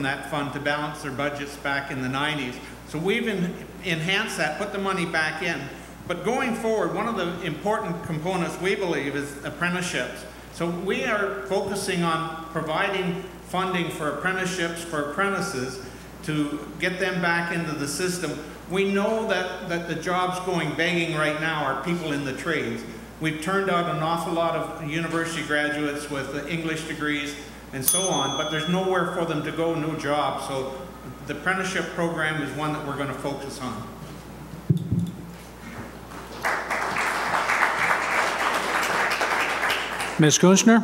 that fund to balance their budgets back in the 90s. So we've enhanced that, put the money back in. But going forward, one of the important components we believe is apprenticeships. So we are focusing on providing funding for apprenticeships for apprentices to get them back into the system. We know that the jobs going begging right now are people in the trades. We've turned out an awful lot of university graduates with English degrees and so on, but there's nowhere for them to go, no jobs. So the apprenticeship program is one that we're going to focus on. Ms. Kunschner?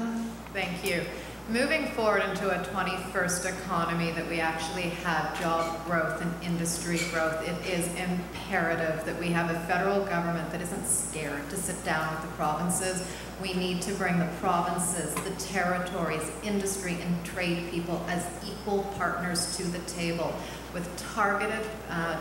Thank you. Moving forward into a 21st economy that we actually have job growth and industry growth, it is imperative that we have a federal government that isn't scared to sit down with the provinces. We need to bring the provinces, the territories, industry and trade people as equal partners to the table with targeted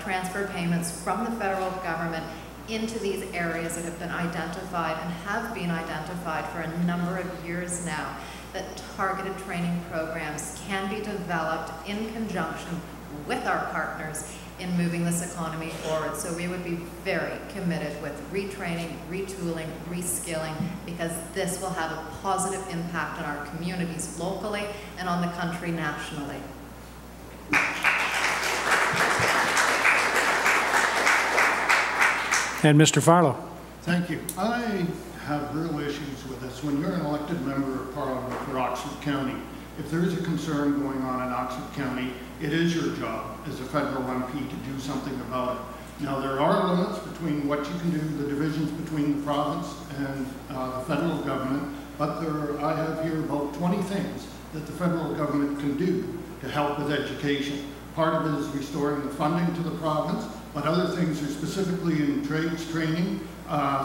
transfer payments from the federal government into these areas that have been identified and have been identified for a number of years now, that targeted training programs can be developed in conjunction with our partners in moving this economy forward. So we would be very committed with retraining, retooling, reskilling, because this will have a positive impact on our communities locally and on the country nationally. And Mr. Farlow. Thank you. I have real issues with this. When you're an elected member of Parliament for Oxford County, if there is a concern going on in Oxford County, it is your job as a federal MP to do something about it. Now, there are limits between what you can do, the divisions between the province and the federal government, but I have here about 20 things that the federal government can do to help with education. Part of it is restoring the funding to the province, but other things are specifically in trades training,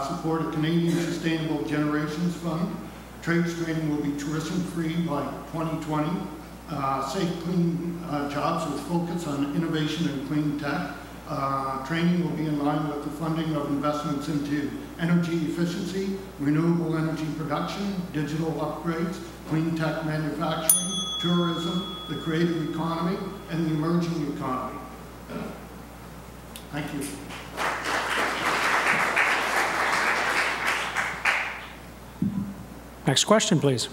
support a Canadian Sustainable Generations Fund. Trades training will be tuition-free by 2020. Safe, clean jobs with focus on innovation and clean tech. Training will be in line with the funding of investments into energy efficiency, renewable energy production, digital upgrades, clean tech manufacturing, tourism, the creative economy, and the emerging economy. Thank you. Next question, please.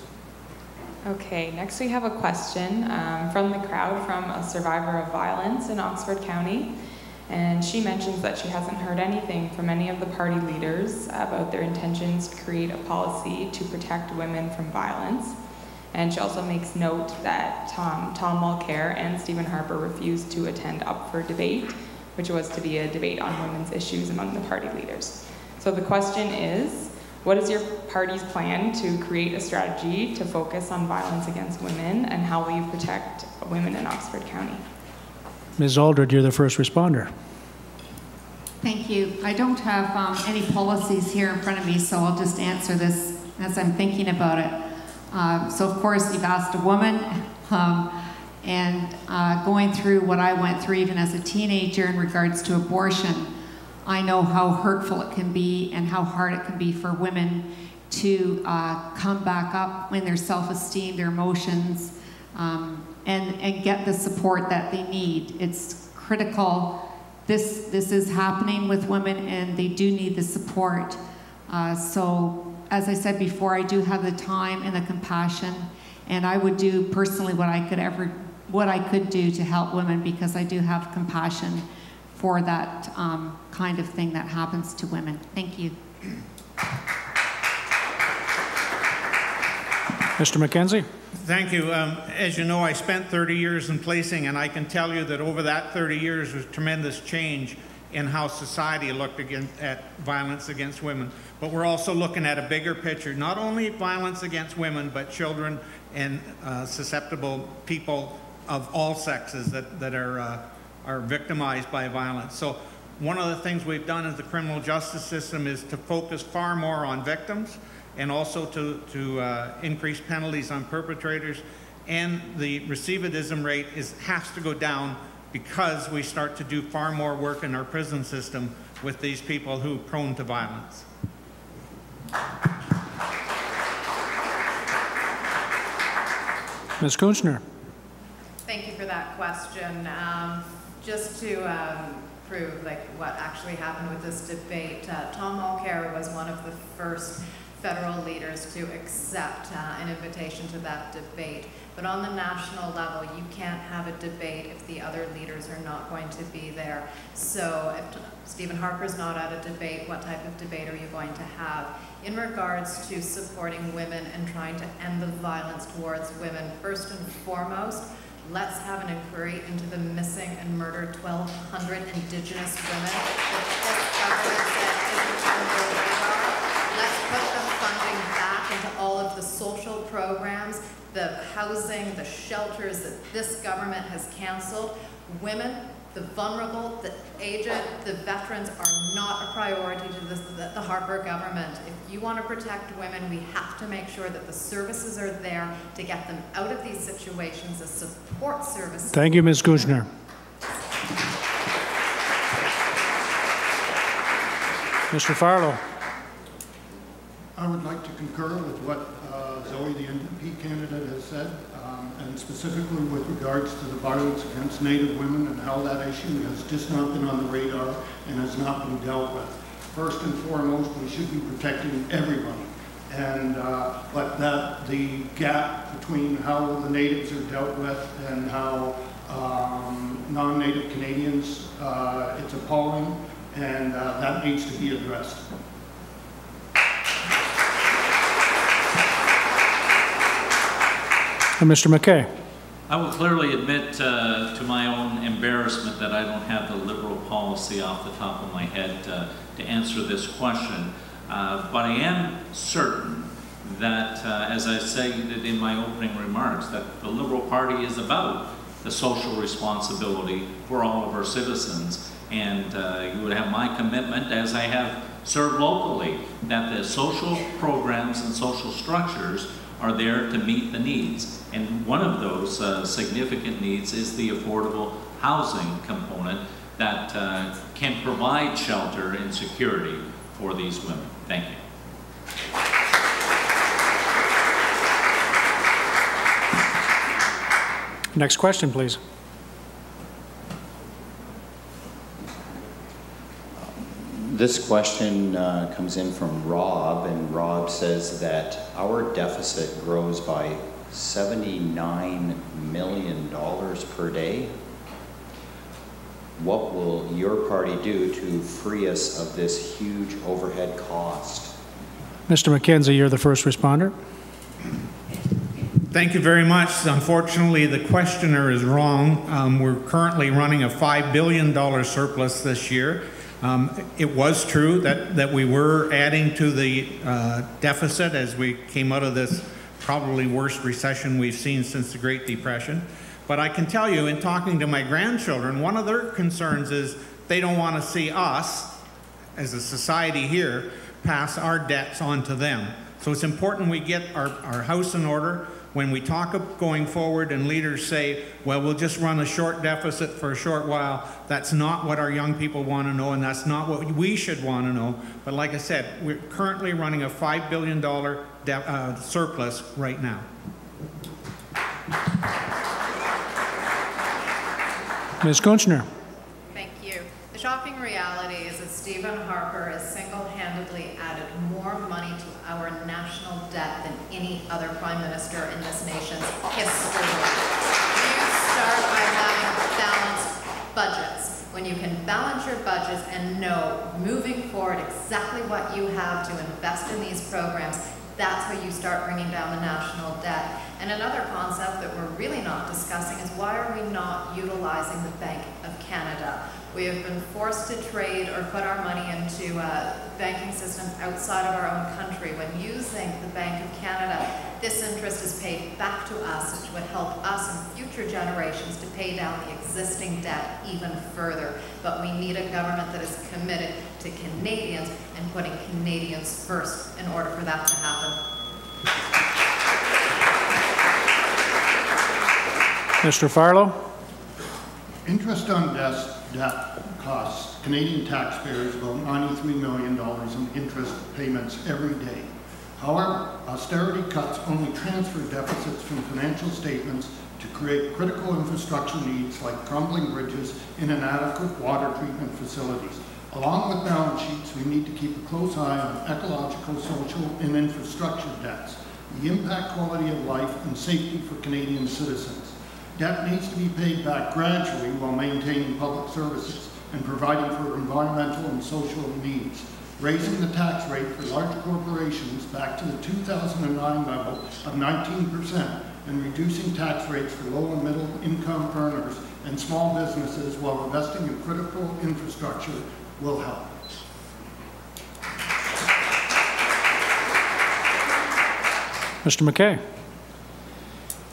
Okay, next we have a question from the crowd from a survivor of violence in Oxford County. And she mentions that she hasn't heard anything from any of the party leaders about their intentions to create a policy to protect women from violence. And she also makes note that Tom Mulcair and Stephen Harper refused to attend Up for Debate, which was to be a debate on women's issues among the party leaders. So the question is, what is your party's plan to create a strategy to focus on violence against women, and how will you protect women in Oxford County? Ms. Aldred, you're the first responder. Thank you. I don't have any policies here in front of me, so I'll just answer this as I'm thinking about it. So of course you've asked a woman, and going through what I went through even as a teenager in regards to abortion, I know how hurtful it can be and how hard it can be for women to come back up when their self-esteem, their emotions, and get the support that they need. It's critical. This is happening with women, and they do need the support. So as I said before, I do have the time and the compassion, and I would do personally what I could do to help women, because I do have compassion for that kind of thing that happens to women. Thank you. Mr. MacKenzie. Thank you. As you know, I spent 30 years in policing, and I can tell you that over that 30 years there's tremendous change in how society looked at violence against women. But we're also looking at a bigger picture, not only violence against women, but children and susceptible people of all sexes that are victimized by violence. So one of the things we've done as the criminal justice system is to focus far more on victims, and also to increase penalties on perpetrators. And the recidivism rate has to go down, because we start to do far more work in our prison system with these people who are prone to violence. Ms. Kunschner. Thank you for that. that question. Just to prove like what actually happened with this debate, Tom Mulcair was one of the first federal leaders to accept an invitation to that debate. But on the national level, you can't have a debate if the other leaders are not going to be there. So if Stephen Harper's not at a debate, what type of debate are you going to have? In regards to supporting women and trying to end the violence towards women, first and foremost, let's have an inquiry into the missing and murdered 1,200 Indigenous women that this government said isn't on their radar. Let's put the funding back into all of the social programs, the housing, the shelters that this government has canceled. Women, the vulnerable, the aged, the veterans are not a priority to the Harper government. If you want to protect women, we have to make sure that the services are there to get them out of these situations as support services. Thank you, Ms. Kunschner. Mr. Farlow. I would like to concur with what Zoe, the NDP candidate, has said, and specifically with regards to the violence against Native women and how that issue has just not been on the radar and has not been dealt with. First and foremost, we should be protecting everybody, and the gap between how the Natives are dealt with and how non-Native Canadians, it's appalling, and that needs to be addressed. Mr. McKay. I will clearly admit to my own embarrassment that I don't have the Liberal policy off the top of my head to answer this question. But I am certain that, as I stated in my opening remarks, that the Liberal Party is about the social responsibility for all of our citizens. And you would have my commitment, as I have served locally, that the social programs and social structures are there to meet the needs. And one of those significant needs is the affordable housing component that can provide shelter and security for these women. Thank you. Next question, please. This question comes in from Rob, and Rob says that our deficit grows by $79 million per day. What will your party do to free us of this huge overhead cost? Mr. McKenzie, you're the first responder. Thank you very much. Unfortunately, the questioner is wrong. We're currently running a $5 billion surplus this year. It was true that we were adding to the deficit as we came out of this probably worst recession we've seen since the Great Depression. But I can tell you, in talking to my grandchildren, one of their concerns is they don't want to see us, as a society here, pass our debts on to them. So it's important we get our house in order. When we talk of going forward and leaders say, well, we'll just run a short deficit for a short while, that's not what our young people want to know, and that's not what we should want to know. But like I said, we're currently running a $5 billion surplus right now. Ms. Kunschner. Thank you. The shocking reality is that Stephen Harper has single-handedly added more money to our national debt than any other prime minister in this nation's history. You start by having balanced budgets. When you can balance your budgets and know moving forward exactly what you have to invest in these programs, that's how you start bringing down the national debt. And another concept that we're really not discussing is why are we not utilizing the Bank of Canada? We have been forced to trade or put our money into banking systems outside of our own country. When using the Bank of Canada, this interest is paid back to us, which would help us and future generations to pay down the existing debt even further. But we need a government that is committed to Canadians and putting Canadians first in order for that to happen. Mr. Farlow. Interest on debt costs Canadian taxpayers about $93 million in interest payments every day. However, austerity cuts only transfer deficits from financial statements to create critical infrastructure needs like crumbling bridges and inadequate water treatment facilities. Along with balance sheets, we need to keep a close eye on ecological, social, and infrastructure debts, the impact quality of life and safety for Canadian citizens. Debt needs to be paid back gradually while maintaining public services and providing for environmental and social needs. Raising the tax rate for large corporations back to the 2009 level of 19% and reducing tax rates for low and middle income earners and small businesses while investing in critical infrastructure will help. Mr. McKay.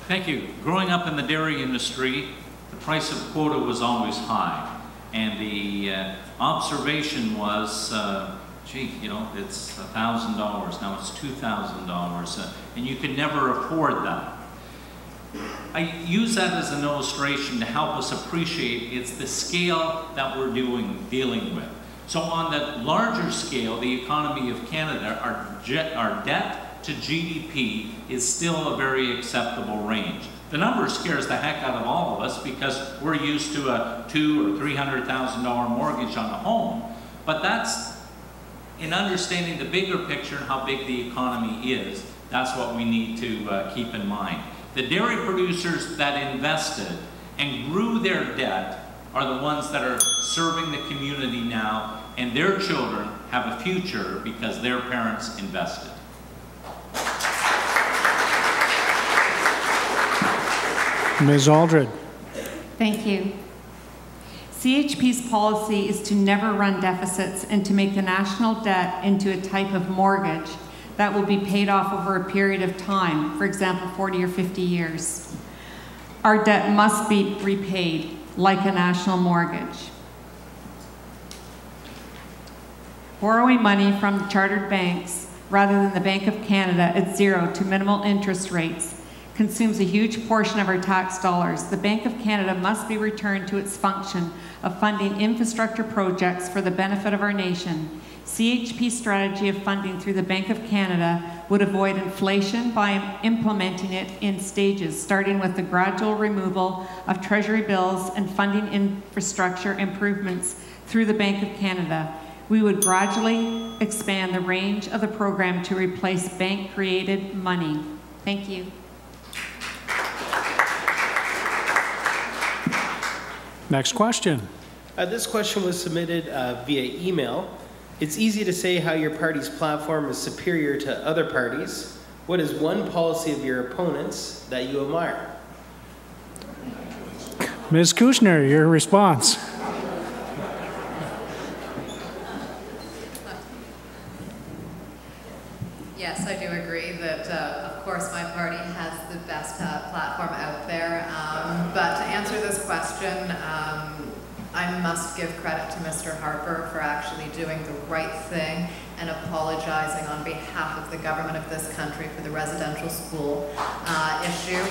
Thank you. Growing up in the dairy industry, the price of quota was always high. And the observation was, gee, you know, it's $1,000, now it's $2,000, and you could never afford that. I use that as an illustration to help us appreciate it's the scale that we're dealing with. So on the larger scale, the economy of Canada, our debt to GDP is still a very acceptable range. The number scares the heck out of all of us because we're used to a $200,000 or $300,000 mortgage on a home, but that's in understanding the bigger picture and how big the economy is. That's what we need to keep in mind. The dairy producers that invested and grew their debt are the ones that are serving the community now, and their children have a future because their parents invested. Ms. Aldred. Thank you. CHP's policy is to never run deficits and to make the national debt into a type of mortgage that will be paid off over a period of time, for example, 40 or 50 years. Our debt must be repaid like a national mortgage. Borrowing money from chartered banks rather than the Bank of Canada at 0 to minimal interest rates consumes a huge portion of our tax dollars. The Bank of Canada must be returned to its function of funding infrastructure projects for the benefit of our nation. CHP's strategy of funding through the Bank of Canada would avoid inflation by implementing it in stages, starting with the gradual removal of Treasury bills and funding infrastructure improvements through the Bank of Canada. We would gradually expand the range of the program to replace bank-created money. Thank you. Next question. This question was submitted via email. It's easy to say how your party's platform is superior to other parties. What is one policy of your opponents that you admire? Ms. Kunschner, your response. Yes, I do agree that, of course, my party has the best platform out there. But to answer this question, I must give credit to Mr. Harper for actually doing the right thing and apologizing on behalf of the government of this country for the residential school issue.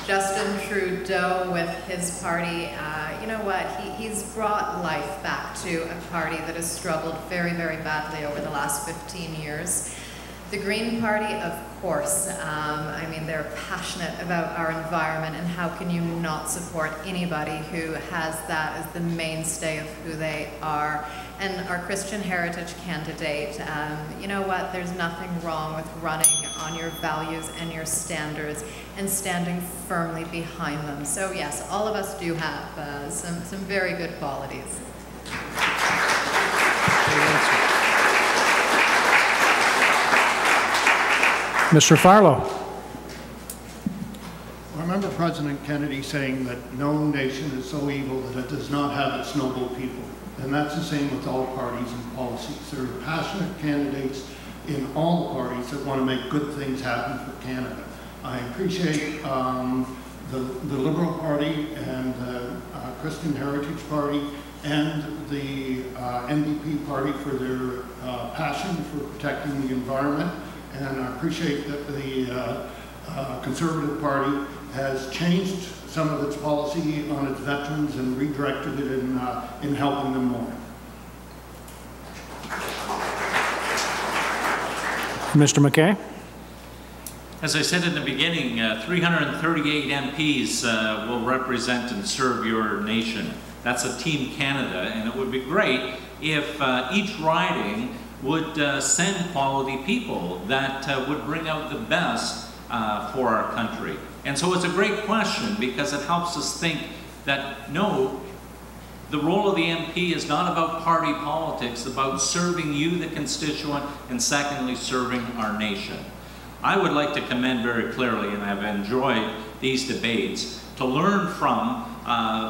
Justin Trudeau with his party, you know what, he's brought life back to a party that has struggled very, very badly over the last 15 years. The Green Party, of course, I mean, they're passionate about our environment, and how can you not support anybody who has that as the mainstay of who they are? And our Christian heritage candidate, you know what, there's nothing wrong with running on your values and your standards and standing firmly behind them. So yes, all of us do have some very good qualities. Mr. Farlow. I remember President Kennedy saying that no nation is so evil that it does not have its noble people. And that's the same with all parties and policies. There are passionate candidates in all the parties that want to make good things happen for Canada. I appreciate the Liberal Party and the Christian Heritage Party and the NDP Party for their passion for protecting the environment. And I appreciate that the Conservative Party has changed some of its policy on its veterans and redirected it in helping them more. Mr. McKay. As I said in the beginning, 338 MPs will represent and serve your nation. That's a Team Canada, and it would be great if each riding would send quality people that would bring out the best for our country. And so it's a great question because it helps us think that no, the role of the MP is not about party politics, it's about serving you, the constituent, and secondly, serving our nation. I would like to commend very clearly, and I've enjoyed these debates, to learn from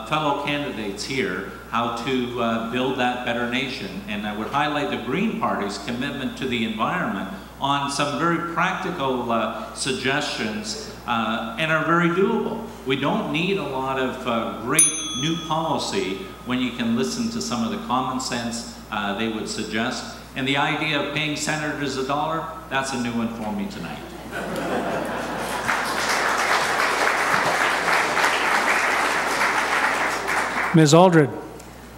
fellow candidates here how to build that better nation. And I would highlight the Green Party's commitment to the environment on some very practical suggestions and are very doable. We don't need a lot of great new policy when you can listen to some of the common sense they would suggest. And the idea of paying senators $1, that's a new one for me tonight. Ms. Aldred.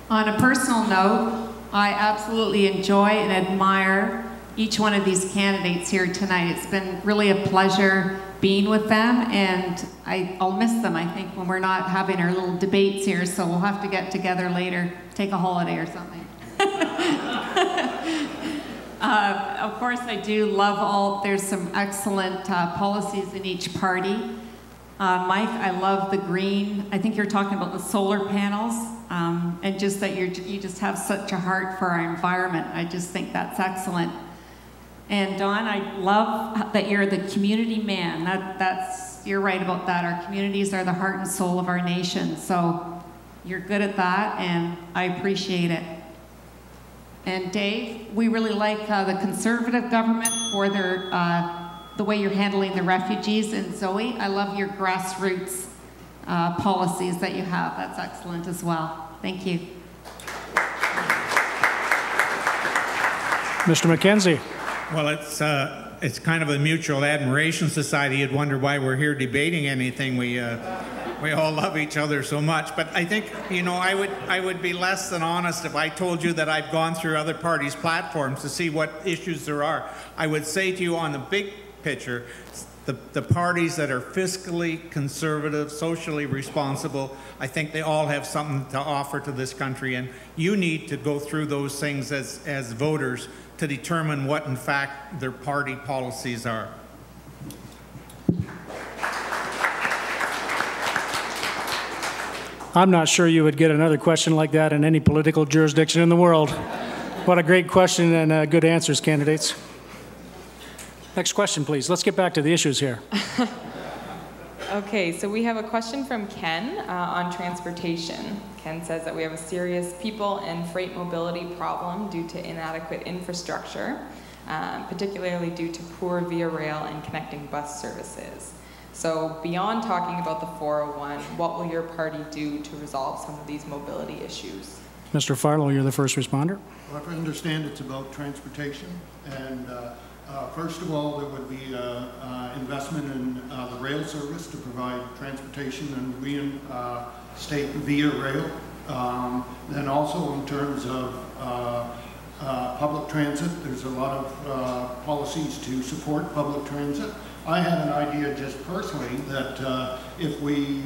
On a personal note, I absolutely enjoy and admire each one of these candidates here tonight. It's been really a pleasure being with them, and I'll miss them, I think, when we're not having our little debates here, so we'll have to get together later, take a holiday or something. Of course, I do love there's some excellent policies in each party. Mike, I love the green. I think you're talking about the solar panels, and just that you just have such a heart for our environment. I just think that's excellent. And Don, I love that you're the community man. You're right about that. Our communities are the heart and soul of our nation. So you're good at that, and I appreciate it. And Dave, we really like the Conservative government for the way you're handling the refugees. And Zoe, I love your grassroots policies that you have. That's excellent as well. Thank you. Mr. MacKenzie. Well, it's kind of a mutual admiration society. You'd wonder why we're here debating anything. We all love each other so much. But I think, you know, I would be less than honest if I told you that I've gone through other parties' platforms to see what issues there are. I would say to you on the big picture, the parties that are fiscally conservative, socially responsible, I think they all have something to offer to this country. And you need to go through those things as voters to determine what, in fact, their party policies are. I'm not sure you would get another question like that in any political jurisdiction in the world. What a great question and good answers, candidates. Next question, please. Let's get back to the issues here. Okay, so we have a question from Ken on transportation. Ken says that we have a serious people and freight mobility problem due to inadequate infrastructure, particularly due to poor via rail and connecting bus services. So beyond talking about the 401, what will your party do to resolve some of these mobility issues? Mr. Farlow, you're the first responder. Well, if I understand, it's about transportation. And first of all, there would be investment in the rail service to provide transportation and reinstate via rail. Then also in terms of public transit, there's a lot of policies to support public transit. I had an idea just personally that if we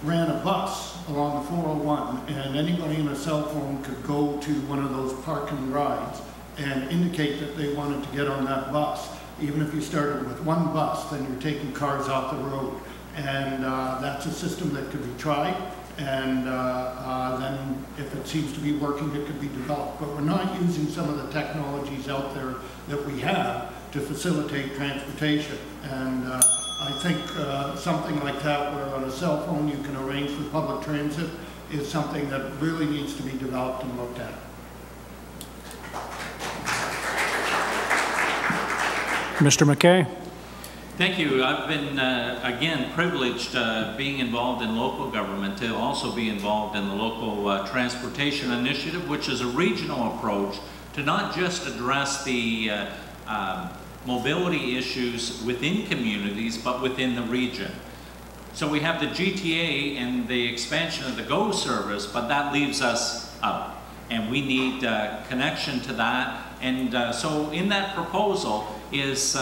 ran a bus along the 401 and anybody in a cell phone could go to one of those parking rides and indicate that they wanted to get on that bus. Even if you started with one bus, then you're taking cars off the road. And that's a system that could be tried. And then if it seems to be working, it could be developed. But we're not using some of the technologies out there that we have to facilitate transportation. And I think something like that, where on a cell phone you can arrange for public transit, is something that really needs to be developed and looked at. Mr. McKay. Thank you. I've been, again, privileged being involved in local government to also be involved in the local transportation initiative, which is a regional approach to not just address the mobility issues within communities, but within the region. So we have the GTA and the expansion of the GO service, but that leaves us out. and we need connection to that. And so in that proposal is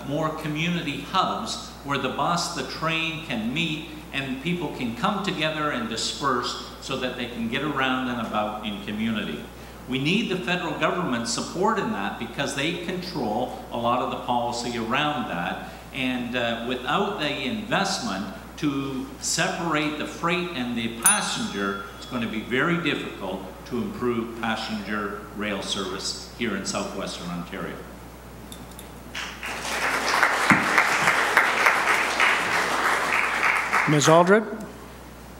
more community hubs where the bus, the train can meet and people can come together and disperse so that they can get around and about in community. We need the federal government's support in that because they control a lot of the policy around that. And without the investment to separate the freight and the passenger, it's going to be very difficult to improve passenger rail service here in southwestern Ontario. Ms. Aldred?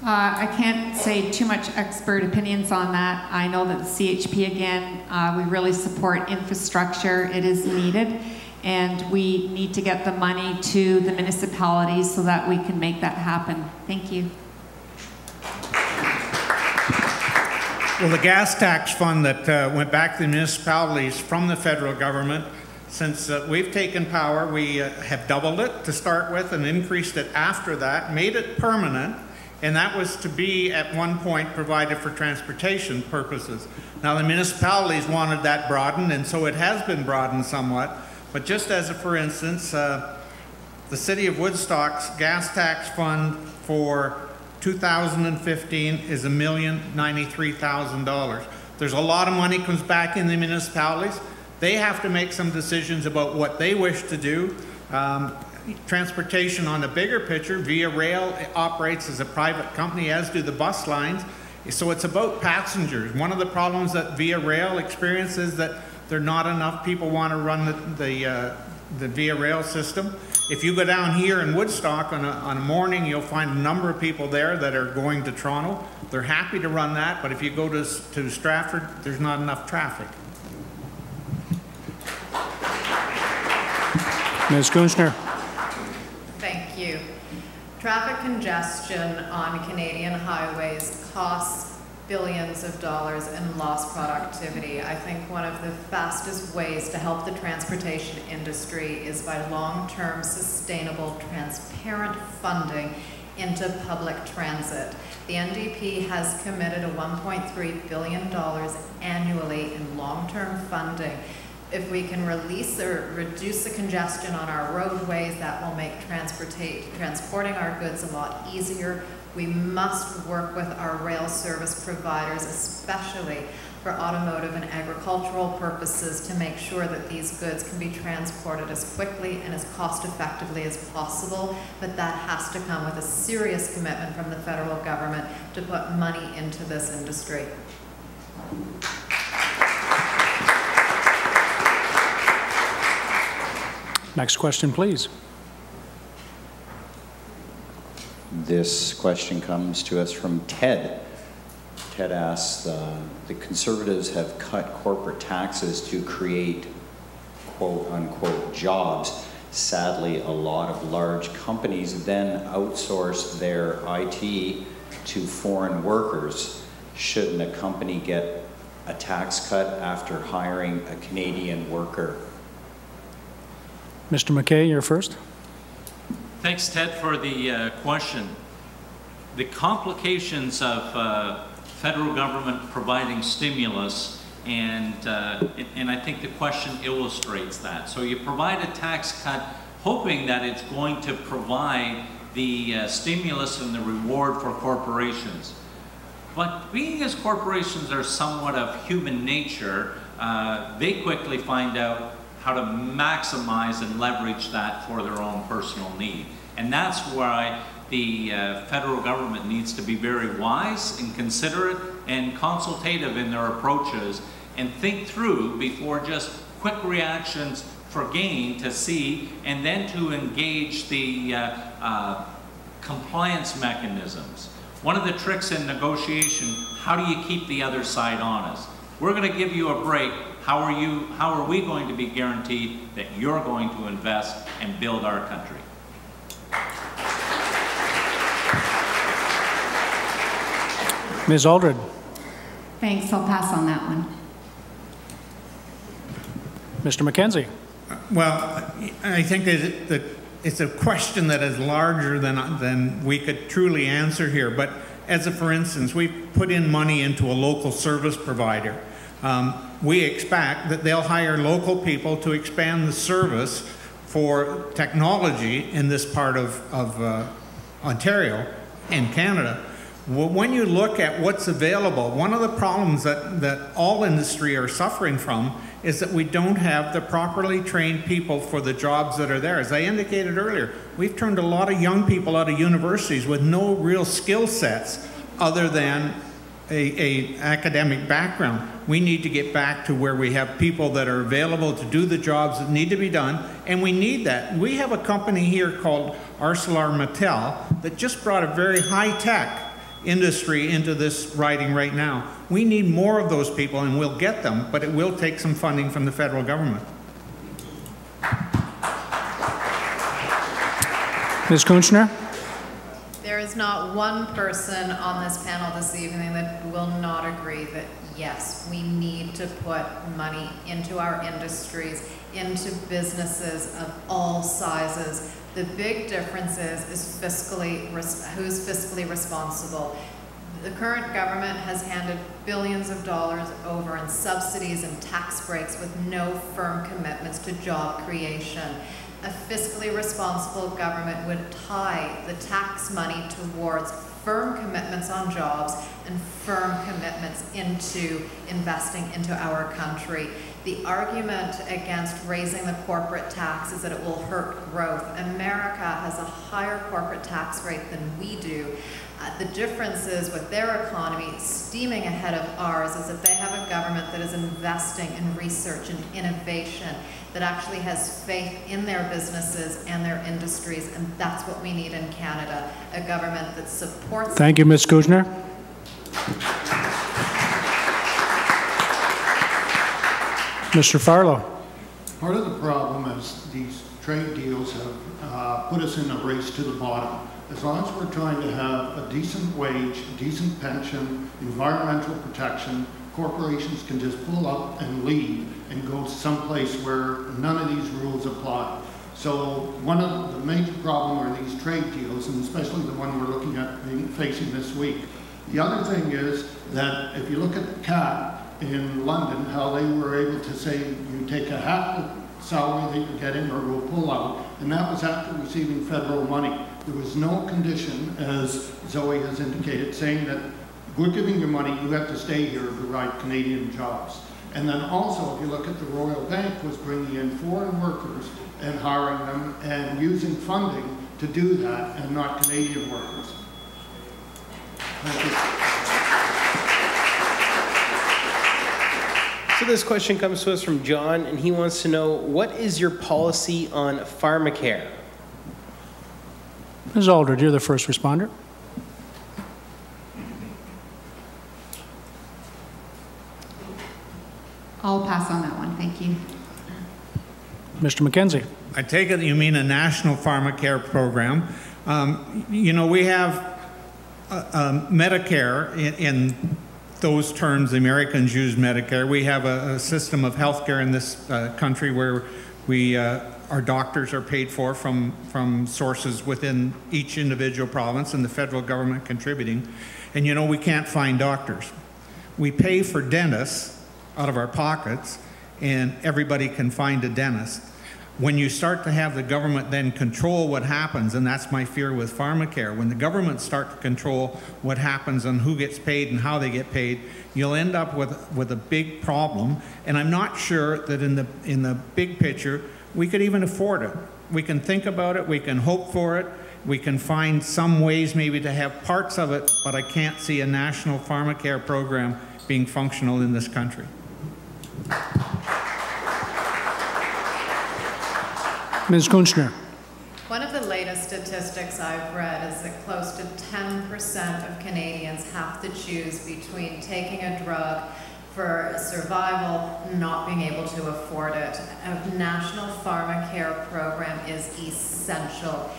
I can't say too much expert opinions on that. I know that the CHP, again, we really support infrastructure. It is needed, and we need to get the money to the municipalities so that we can make that happen. Thank you. Well, the gas tax fund that went back to the municipalities from the federal government, since we've taken power, we have doubled it to start with and increased it after that, made it permanent, and that was to be at one point provided for transportation purposes. Now the municipalities wanted that broadened, and so it has been broadened somewhat. But just as a for instance, the City of Woodstock's gas tax fund for 2015 is $1,093,000. There's a lot of money comes back in the municipalities. They have to make some decisions about what they wish to do. Transportation on the bigger picture, Via Rail operates as a private company, as do the bus lines. So it's about passengers. One of the problems that Via Rail experiences is that there are not enough people want to run the Via Rail system. If you go down here in Woodstock on a morning, you'll find a number of people there that are going to Toronto. They're happy to run that, but if you go to Stratford, there's not enough traffic. Ms. Kunschner? Thank you. Traffic congestion on Canadian highways costs billions of dollars in lost productivity. I think one of the fastest ways to help the transportation industry is by long-term, sustainable, transparent funding into public transit. The NDP has committed a $1.3 billion annually in long-term funding. If we can release or reduce the congestion on our roadways, that will make transporting our goods a lot easier. We must work with our rail service providers, especially for automotive and agricultural purposes, to make sure that these goods can be transported as quickly and as cost effectively as possible. But that has to come with a serious commitment from the federal government to put money into this industry. Next question, please. This question comes to us from Ted. Ted asks, the Conservatives have cut corporate taxes to create quote-unquote jobs. Sadly, a lot of large companies then outsource their IT to foreign workers. Shouldn't a company get a tax cut after hiring a Canadian worker? Mr. McKay, you're first. Thanks, Ted, for the question. The complications of federal government providing stimulus, and I think the question illustrates that. So you provide a tax cut hoping that it's going to provide the stimulus and the reward for corporations. But being as corporations are somewhat of human nature, they quickly find out how to maximize and leverage that for their own personal need. And that's why the federal government needs to be very wise and considerate and consultative in their approaches and think through before just quick reactions for gain to see, and then to engage the compliance mechanisms. One of the tricks in negotiation, how do you keep the other side honest? We're going to give you a break. How are we going to be guaranteed that you're going to invest and build our country? Ms. Aldred. Thanks, I'll pass on that one. Mr. McKenzie. Well, I think that it's a question that is larger than we could truly answer here, but As a for instance, we put in money into a local service provider. We expect that they'll hire local people to expand the service for technology in this part of Ontario and Canada. Well, when you look at what's available, one of the problems that all industry are suffering from is that we don't have the properly trained people for the jobs that are there. As I indicated earlier, we've turned a lot of young people out of universities with no real skill sets other than a academic background. We need to get back to where we have people that are available to do the jobs that need to be done, and we need that. We have a company here called ArcelorMittal that just brought a very high-tech industry into this riding right now. We need more of those people, and we'll get them, but it will take some funding from the federal government. Ms. Kunschner? There is not one person on this panel this evening that will not agree that yes, we need to put money into our industries, into businesses of all sizes. The big difference is who's fiscally responsible. The current government has handed billions of dollars over in subsidies and tax breaks with no firm commitments to job creation. A fiscally responsible government would tie the tax money towards firm commitments on jobs and firm commitments into investing into our country. The argument against raising the corporate tax is that it will hurt growth. America has a higher corporate tax rate than we do. The difference is with their economy steaming ahead of ours is that they have a government that is investing in research and innovation, that actually has faith in their businesses and their industries, and that's what we need in Canada, a government that supports... Thank you, Ms. Kunschner. Mr. Farlow. Part of the problem is these trade deals have put us in a race to the bottom. As long as we're trying to have a decent wage, a decent pension, environmental protection, corporations can just pull up and leave and go someplace where none of these rules apply. So one of the major problems are these trade deals, and especially the one we're looking at facing this week. The other thing is that if you look at the CAT in London, how they were able to say you take a half the salary that you're getting or we'll pull out, and that was after receiving federal money. There was no condition, as Zoe has indicated, saying that we're giving you money, you have to stay here to provide Canadian jobs. And then also, if you look at the Royal Bank was bringing in foreign workers and hiring them and using funding to do that and not Canadian workers. Thank you. So this question comes to us from John, and he wants to know, what is your policy on pharmacare? Ms. Aldred, you're the first responder. I'll pass on that one, thank you. Mr. MacKenzie. I take it you mean a national pharmacare program. You know, we have Medicare in those terms. The Americans use Medicare. We have a system of healthcare in this country where our doctors are paid for from sources within each individual province, and the federal government contributing. And you know, we can't find doctors. We pay for dentists out of our pockets, and everybody can find a dentist. When you start to have the government then control what happens, and that's my fear with pharmacare, when the government starts to control what happens and who gets paid and how they get paid, you'll end up with a big problem. And I'm not sure that in the big picture we could even afford it. We can think about it, we can hope for it, we can find some ways maybe to have parts of it, but I can't see a national pharmacare program being functional in this country. Ms. Kunschner. One of the latest statistics I've read is that close to 10% of Canadians have to choose between taking a drug for survival, not being able to afford it. A national pharmacare program is essential.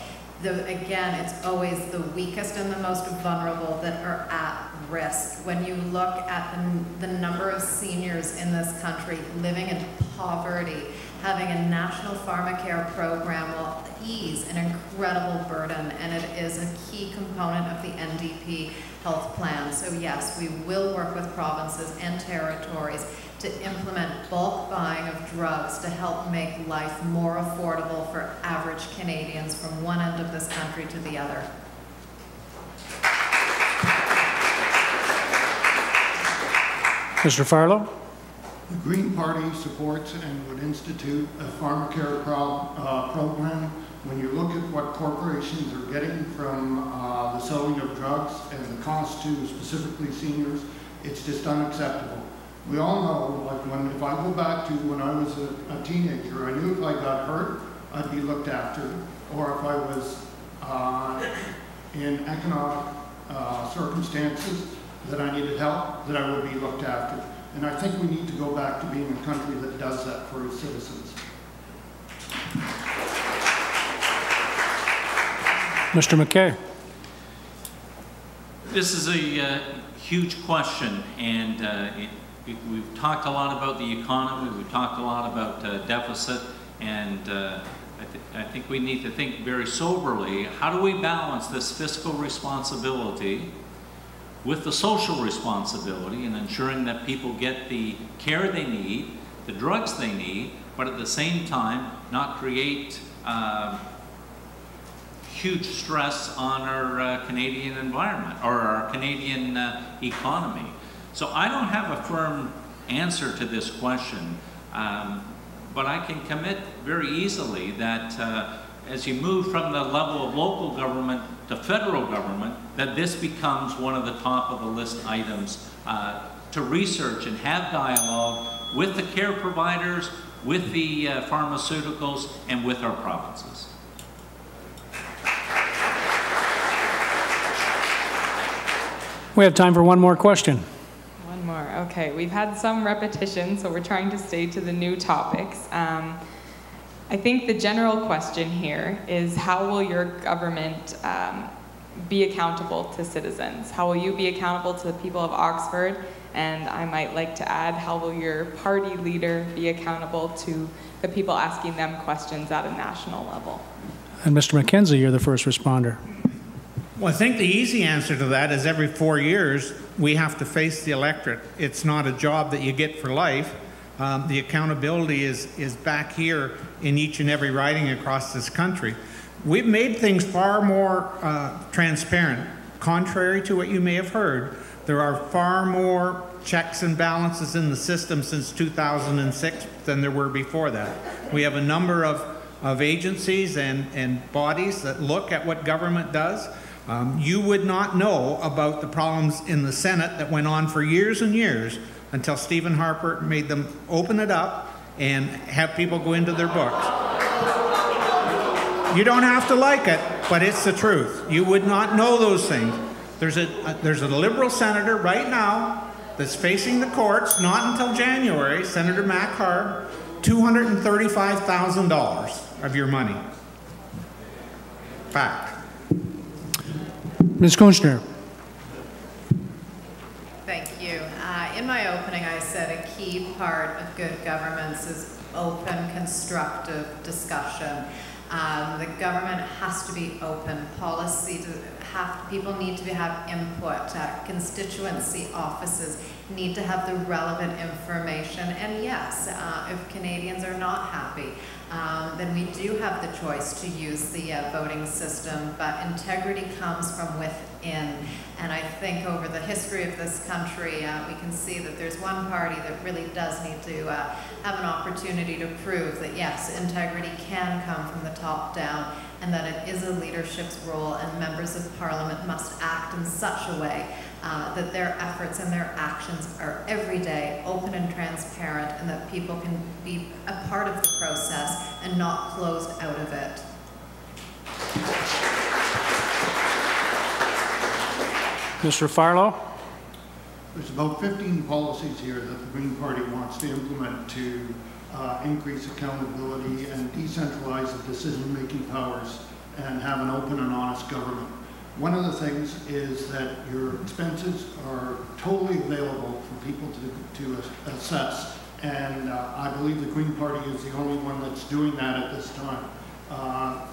Again, it's always the weakest and the most vulnerable that are at risk. When you look at the number of seniors in this country living in poverty, having a national pharmacare program will ease an incredible burden, and it is a key component of the NDP health plan. So yes, we will work with provinces and territories to implement bulk buying of drugs to help make life more affordable for average Canadians from one end of this country to the other. Mr. Farlow? The Green Party supports and would institute a pharmacare program. When you look at what corporations are getting from the selling of drugs and the cost to specifically seniors, it's just unacceptable. We all know, like if I go back to when I was a teenager, I knew if I got hurt, I'd be looked after, or if I was in economic circumstances that I needed help, that I would be looked after. And I think we need to go back to being a country that does that for its citizens. Mr. McKay. This is a huge question, and we've talked a lot about the economy, we've talked a lot about deficit, and I think we need to think very soberly, how do we balance this fiscal responsibility with the social responsibility and ensuring that people get the care they need, the drugs they need, but at the same time not create huge stress on our Canadian environment or our Canadian economy. So I don't have a firm answer to this question, but I can commit very easily that as you move from the level of local government to federal government, that this becomes one of the top of the list items to research and have dialogue with the care providers, with the pharmaceuticals, and with our provinces. We have time for one more question. One more. Okay, we've had some repetition, so we're trying to stay to the new topics. I think the general question here is, how will your government be accountable to citizens? How will you be accountable to the people of Oxford? And I might like to add, how will your party leader be accountable to the people asking them questions at a national level? And Mr. MacKenzie, you're the first responder. Well, I think the easy answer to that is every 4 years we have to face the electorate. It's not a job that you get for life. The accountability is back here in each and every riding across this country. We've made things far more transparent. Contrary to what you may have heard, there are far more checks and balances in the system since 2006 than there were before that. We have a number of agencies and bodies that look at what government does. You would not know about the problems in the Senate that went on for years and years until Stephen Harper made them open it up and have people go into their books. You don't have to like it, but it's the truth. You would not know those things. There's a Liberal senator right now that's facing the courts, not until January, Senator MacKay, $235,000 of your money. Fact. Ms. Kunschner. Thank you. In my opening, I said a key part of good governance is open, constructive discussion. The government has to be open. People need to have input. Constituency offices need to have the relevant information. And yes, if Canadians are not happy, then we do have the choice to use the voting system, but integrity comes from within. And I think over the history of this country, we can see that there's one party that really does need to have an opportunity to prove that yes, integrity can come from the top down, and that it is a leadership's role, and members of Parliament must act in such a way that their efforts and their actions are every day open and transparent, and that people can be a part of the process and not closed out of it. Mr. Farlow. There's about 15 policies here that the Green Party wants to implement to increase accountability and decentralize the decision-making powers and have an open and honest government. One of the things is that your expenses are totally available for people to assess And I believe the Green Party is the only one that's doing that at this time.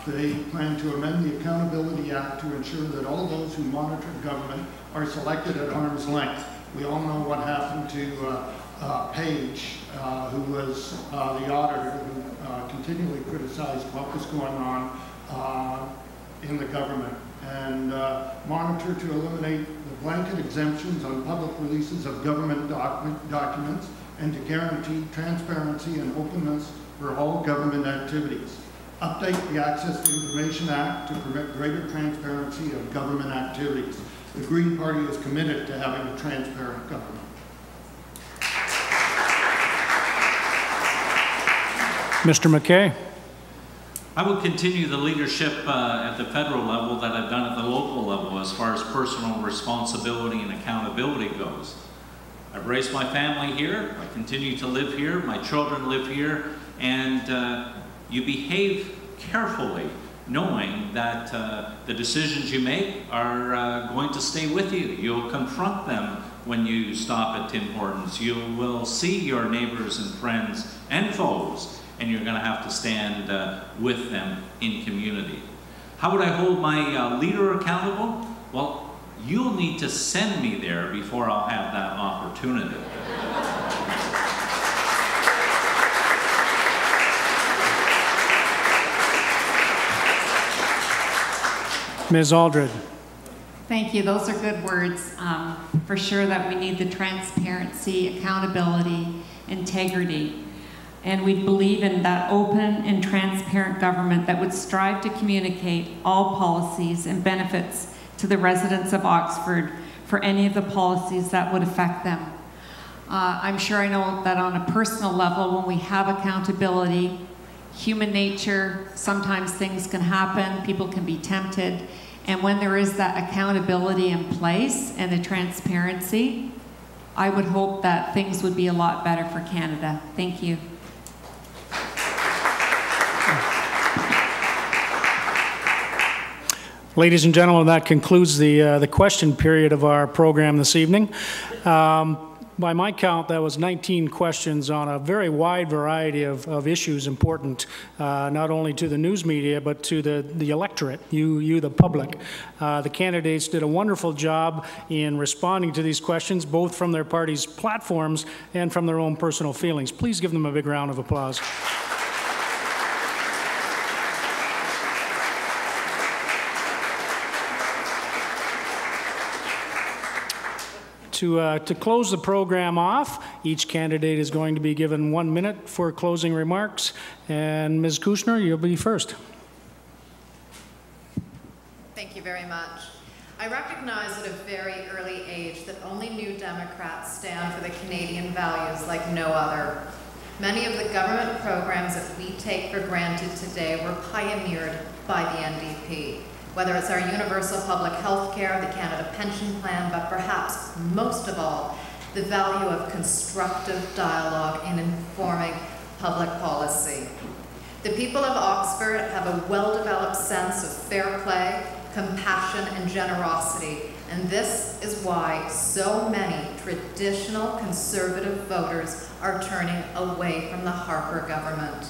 They plan to amend the Accountability Act to ensure that all those who monitor government are selected at arm's length. We all know what happened to Page, who was the auditor, who continually criticized what was going on in the government, and monitor to eliminate the blanket exemptions on public releases of government documents, and to guarantee transparency and openness for all government activities. Update the Access to Information Act to permit greater transparency of government activities. The Green Party is committed to having a transparent government. Mr. McKay. I will continue the leadership at the federal level that I've done at the local level as far as personal responsibility and accountability goes. I've raised my family here, I continue to live here, my children live here, and you behave carefully knowing that the decisions you make are going to stay with you. You'll confront them when you stop at Tim Hortons. You will see your neighbors and friends and foes, and you're going to have to stand with them in community. How would I hold my leader accountable? Well, you'll need to send me there before I'll have that opportunity. Ms. Aldred. Thank you. Those are good words. For sure that we need the transparency, accountability, integrity. And we believe in that open and transparent government that would strive to communicate all policies and benefits to the residents of Oxford for any of the policies that would affect them. I'm sure I know that on a personal level, when we have accountability, human nature, sometimes things can happen, people can be tempted, and when there is that accountability in place and the transparency, I would hope that things would be a lot better for Canada. Thank you. Ladies and gentlemen, that concludes the question period of our program this evening. By my count, that was 19 questions on a very wide variety of issues important, not only to the news media, but to the electorate, you the public. The candidates did a wonderful job in responding to these questions, both from their party's platforms and from their own personal feelings. Please give them a big round of applause. To close the program off, each candidate is going to be given 1 minute for closing remarks. And Ms. Kunschner, you'll be first. Thank you very much. I recognize at a very early age that only New Democrats stand for the Canadian values like no other. Many of the government programs that we take for granted today were pioneered by the NDP. Whether it's our universal public health care, the Canada Pension Plan, but perhaps most of all, the value of constructive dialogue in informing public policy. The people of Oxford have a well-developed sense of fair play, compassion, and generosity, and this is why so many traditional conservative voters are turning away from the Harper government.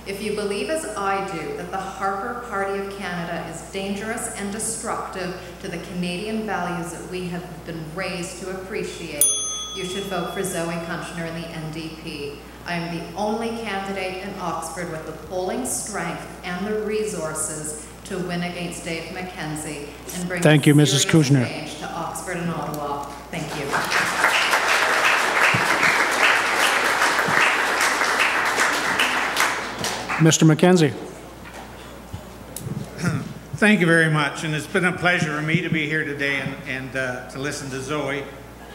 If you believe, as I do, that the Harper Party of Canada is dangerous and destructive to the Canadian values that we have been raised to appreciate, you should vote for Zoe Kunschner in the NDP. I am the only candidate in Oxford with the polling strength and the resources to win against Dave MacKenzie and bring serious change to Oxford and Ottawa. Thank you. Mr. MacKenzie. Thank you very much, and it's been a pleasure for me to be here today and to listen to Zoe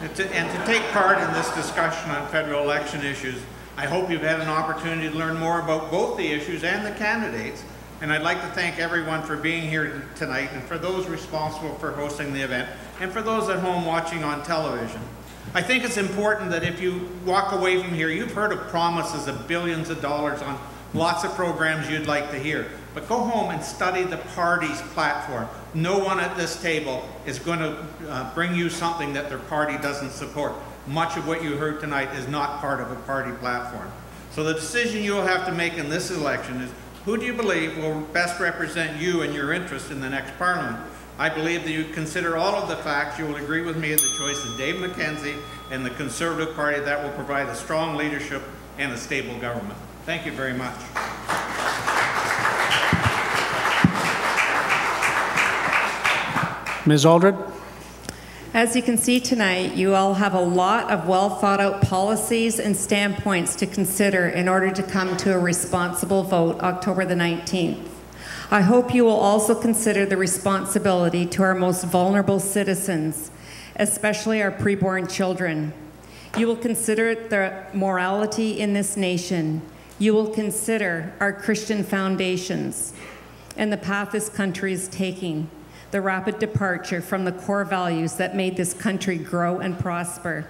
and to take part in this discussion on federal election issues. I hope you've had an opportunity to learn more about both the issues and the candidates, and I'd like to thank everyone for being here tonight, and for those responsible for hosting the event, and for those at home watching on television. I think it's important that if you walk away from here, you've heard of promises of billions of dollars on lots of programs you'd like to hear. But go home and study the party's platform. No one at this table is going to bring you something that their party doesn't support. Much of what you heard tonight is not part of a party platform. So the decision you'll have to make in this election is, who do you believe will best represent you and your interests in the next Parliament? I believe that you consider all of the facts. You will agree with me at the choice of Dave MacKenzie and the Conservative Party that will provide a strong leadership and a stable government. Thank you very much. Ms. Aldred? As you can see tonight, you all have a lot of well thought out policies and standpoints to consider in order to come to a responsible vote October the 19th. I hope you will also consider the responsibility to our most vulnerable citizens, especially our preborn children. You will consider the morality in this nation. You will consider our Christian foundations and the path this country is taking, the rapid departure from the core values that made this country grow and prosper.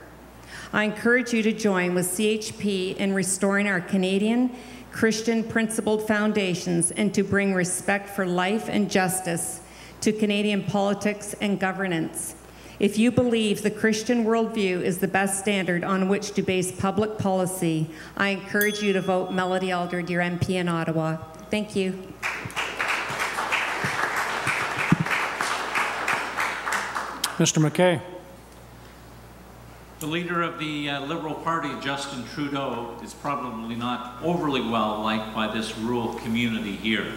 I encourage you to join with CHP in restoring our Canadian Christian principled foundations and to bring respect for life and justice to Canadian politics and governance. If you believe the Christian worldview is the best standard on which to base public policy, I encourage you to vote Melody Aldred, your MP in Ottawa. Thank you. Mr. McKay. The leader of the Liberal Party, Justin Trudeau, is probably not overly well liked by this rural community here,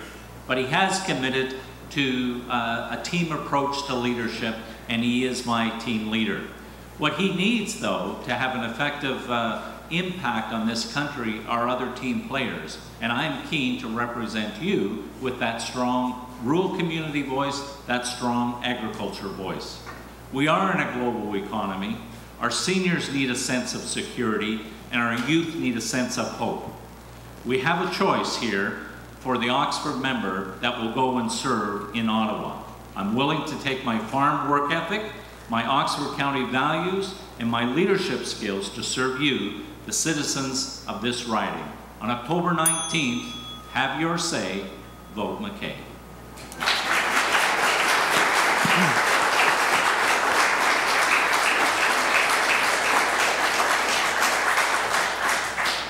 but he has committed to a team approach to leadership, and he is my team leader. What he needs, though, to have an effective impact on this country are other team players, and I'm keen to represent you with that strong rural community voice, that strong agriculture voice. We are in a global economy. Our seniors need a sense of security, and our youth need a sense of hope. We have a choice here for the Oxford member that will go and serve in Ottawa. I'm willing to take my farm work ethic, my Oxford County values, and my leadership skills to serve you, the citizens of this riding. On October 19th, have your say, vote McKay.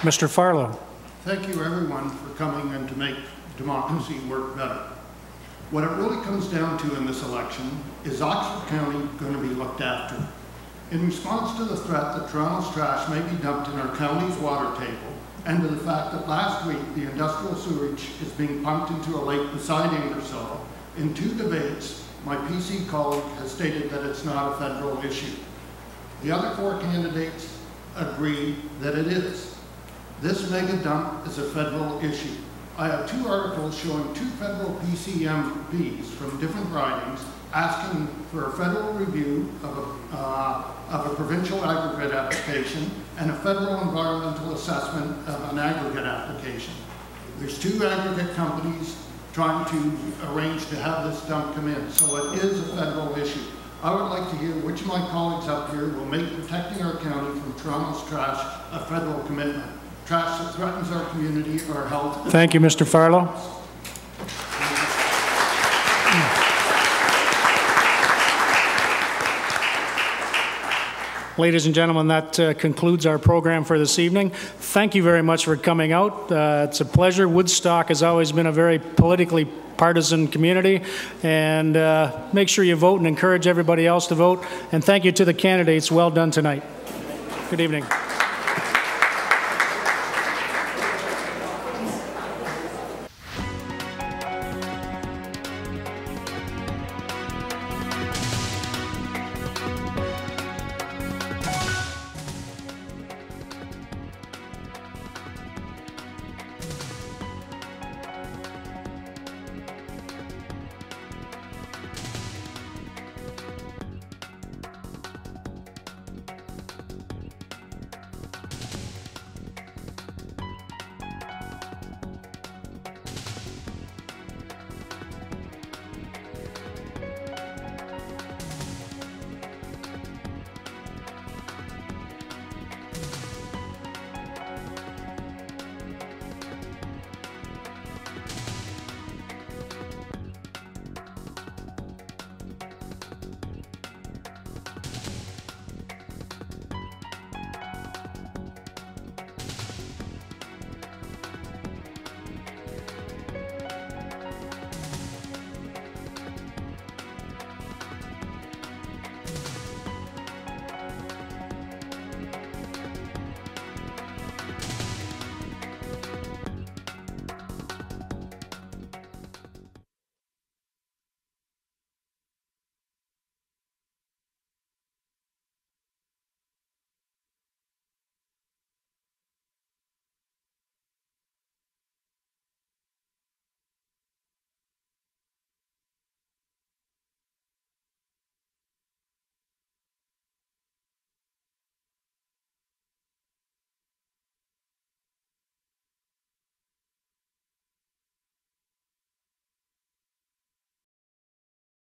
Mr. Farlow. Thank you, everyone, for coming and to make democracy work better. What it really comes down to in this election is Oxford County going to be looked after. In response to the threat that Toronto's trash may be dumped in our county's water table, and to the fact that last week the industrial sewage is being pumped into a lake beside Ingersoll, in 2 debates, my PC colleague has stated that it's not a federal issue. The other 4 candidates agree that it is. This mega dump is a federal issue. I have 2 articles showing 2 federal PCMPs from different ridings asking for a federal review of a provincial aggregate application and a federal environmental assessment of an aggregate application. There's 2 aggregate companies trying to arrange to have this dump come in, so it is a federal issue. I would like to hear which of my colleagues up here will make protecting our county from Toronto's trash a federal commitment. Trash that threatens our community, our health. Thank you, Mr. Farlow. Ladies and gentlemen, that concludes our program for this evening. Thank you very much for coming out. It's a pleasure. Woodstock has always been a very politically partisan community, and make sure you vote and encourage everybody else to vote. And thank you to the candidates. Well done tonight. Good evening.